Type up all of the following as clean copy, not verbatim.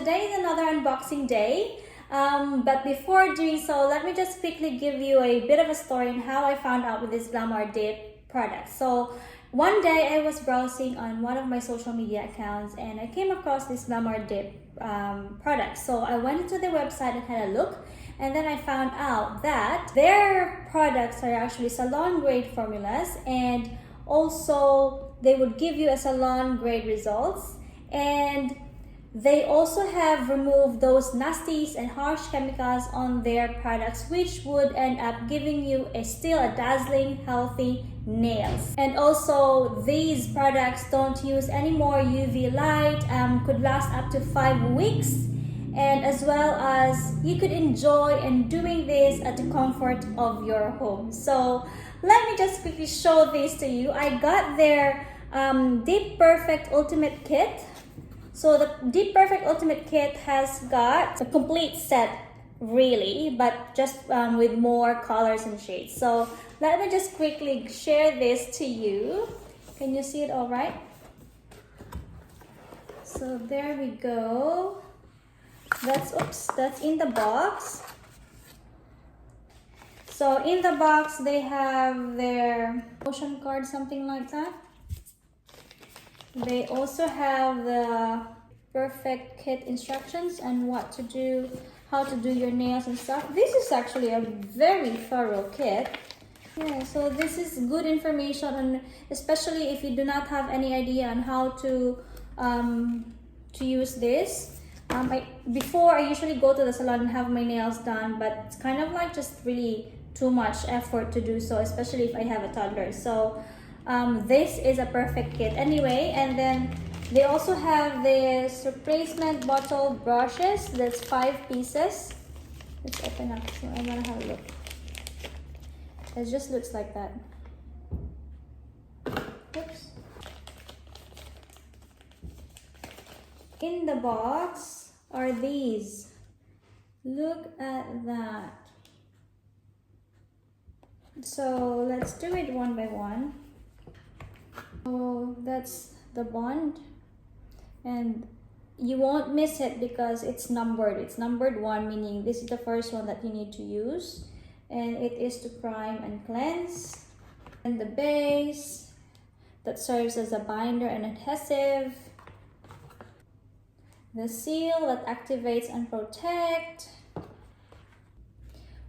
today is another unboxing day. But before doing so, let me just quickly give you a bit of a story on how I found out with this Glamrdip product. So one day I was browsing on one of my social media accounts and I came across this Glamrdip product. So I went into their website and had a look, and then I found out that their products are actually salon grade formulas, and also they would give you a salon grade results, and they also have removed those nasties and harsh chemicals on their products, which would end up giving you still a dazzling, healthy nails. And also, these products don't use any more UV light, could last up to 5 weeks, and as well as you could enjoy and doing this at the comfort of your home. So let me just quickly show this to you. I got their Deep Perfect Ultimate Kit. So the Deep Perfect Ultimate Kit has got a complete set really, but just with more colors and shades. So let me just quickly share this to you. Can you see it all right? So there we go. That's in the box. So in the box they have their motion card, something like that. They also have the perfect kit instructions and what to do, how to do your nails and stuff. This is actually a very thorough kit. Yeah, so this is good information, and especially if you do not have any idea on how to use this. Before I usually go to the salon and have my nails done, but it's kind of like just really too much effort to do so, especially if I have a toddler. So this is a perfect kit anyway. And then they also have this replacement bottle brushes. That's 5 pieces. Let's open up, so I'm gonna have a look. It just looks like that. Oops. In the box are these. Look at that. So let's do it one by one. So that's the bond, and you won't miss it because it's numbered. It's numbered 1, meaning this is the first one that you need to use, and it is to prime and cleanse. And the base that serves as a binder and adhesive. The seal that activates and protect.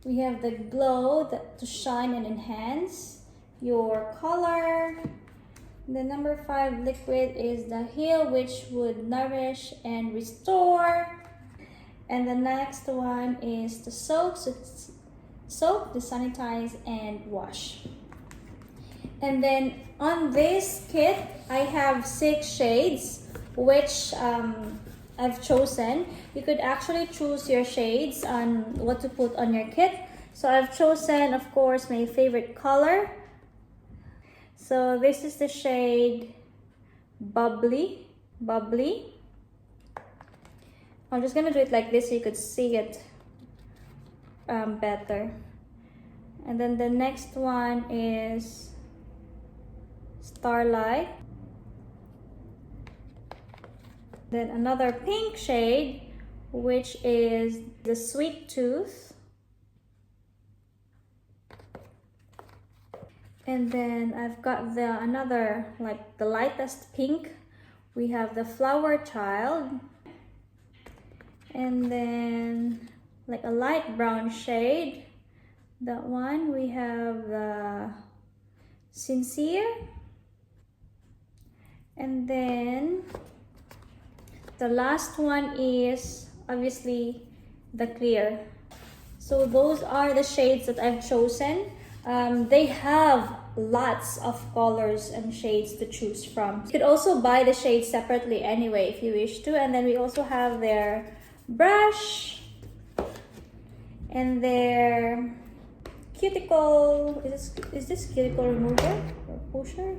We have the glow to shine and enhance your color. The number 5 liquid is the heal, which would nourish and restore. And the next one is the soak, so soak, to sanitize and wash. And then on this kit, I have 6 shades, which I've chosen. You could actually choose your shades on what to put on your kit. So I've chosen, of course, my favorite color. So this is the shade Bubbly. I'm just gonna do it like this so you could see it better. And then the next one is Starlight. Then another pink shade, which is the Sweet Tooth. And then I've got another, like the lightest pink. We have the Flower Child. And then like a light brown shade. That one, we have the Sincere. And then the last one is obviously the Clear. So those are the shades that I've chosen. They have lots of colors and shades to choose from. You could also buy the shades separately anyway if you wish to. And then we also have their brush and their cuticle. Is this cuticle remover or pusher?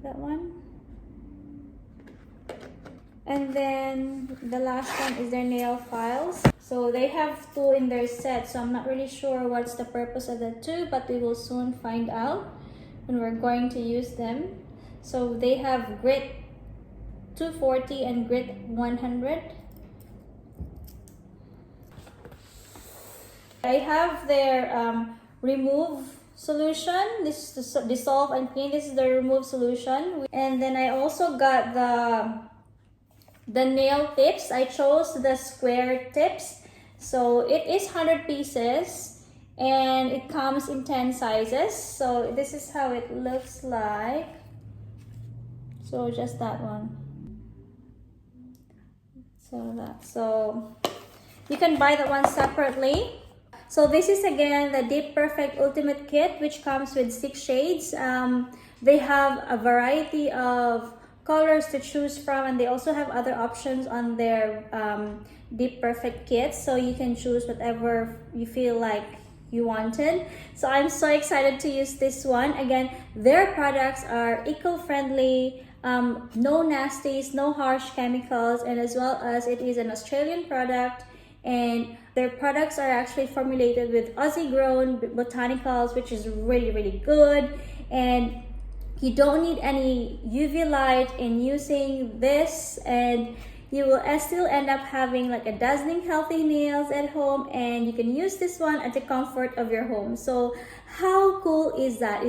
That one. And then the last one is their nail files. So they have 2 in their set, so I'm not really sure what's the purpose of the 2, but we will soon find out when we're going to use them. So they have grit 240 and grit 100. I have their remove solution. This is the dissolve and clean. This is the remove solution. And then I also got the nail tips. I chose the square tips. So it is 100 pieces and it comes in 10 sizes. So this is how it looks like. So just that one. So you can buy that one separately. So this is again the Dip Perfect Ultimate Kit, which comes with 6 shades. They have a variety of colors to choose from, and they also have other options on their Dip Perfect kit, so you can choose whatever you feel like you wanted. So I'm so excited to use this one. Again, their products are eco-friendly, no nasties, no harsh chemicals, and as well as it is an Australian product, and their products are actually formulated with Aussie grown botanicals, which is really good. And you don't need any UV light in using this, and you will still end up having like a dazzling healthy nails at home, and you can use this one at the comfort of your home. So how cool is that?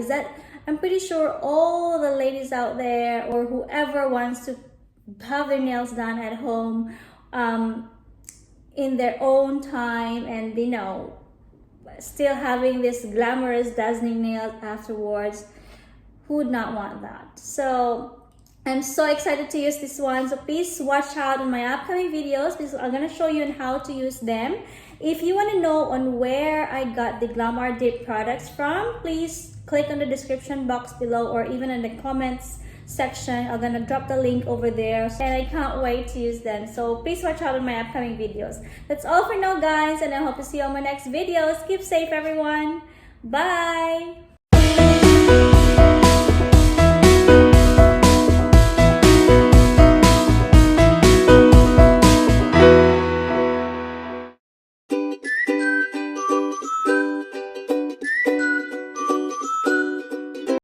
I'm pretty sure all the ladies out there, or whoever wants to have their nails done at home in their own time, and you know, still having this glamorous dazzling nails afterwards, who would not want that? So I'm so excited to use this one. So please watch out on my upcoming videos because I'm gonna show you on how to use them. If you want to know on where I got the Glamrdip products from, please click on the description box below, or even in the comments section. I'm gonna drop the link over there, and I can't wait to use them. So please watch out on my upcoming videos. That's all for now, guys, and I hope to see you on my next videos. Keep safe, everyone. Bye.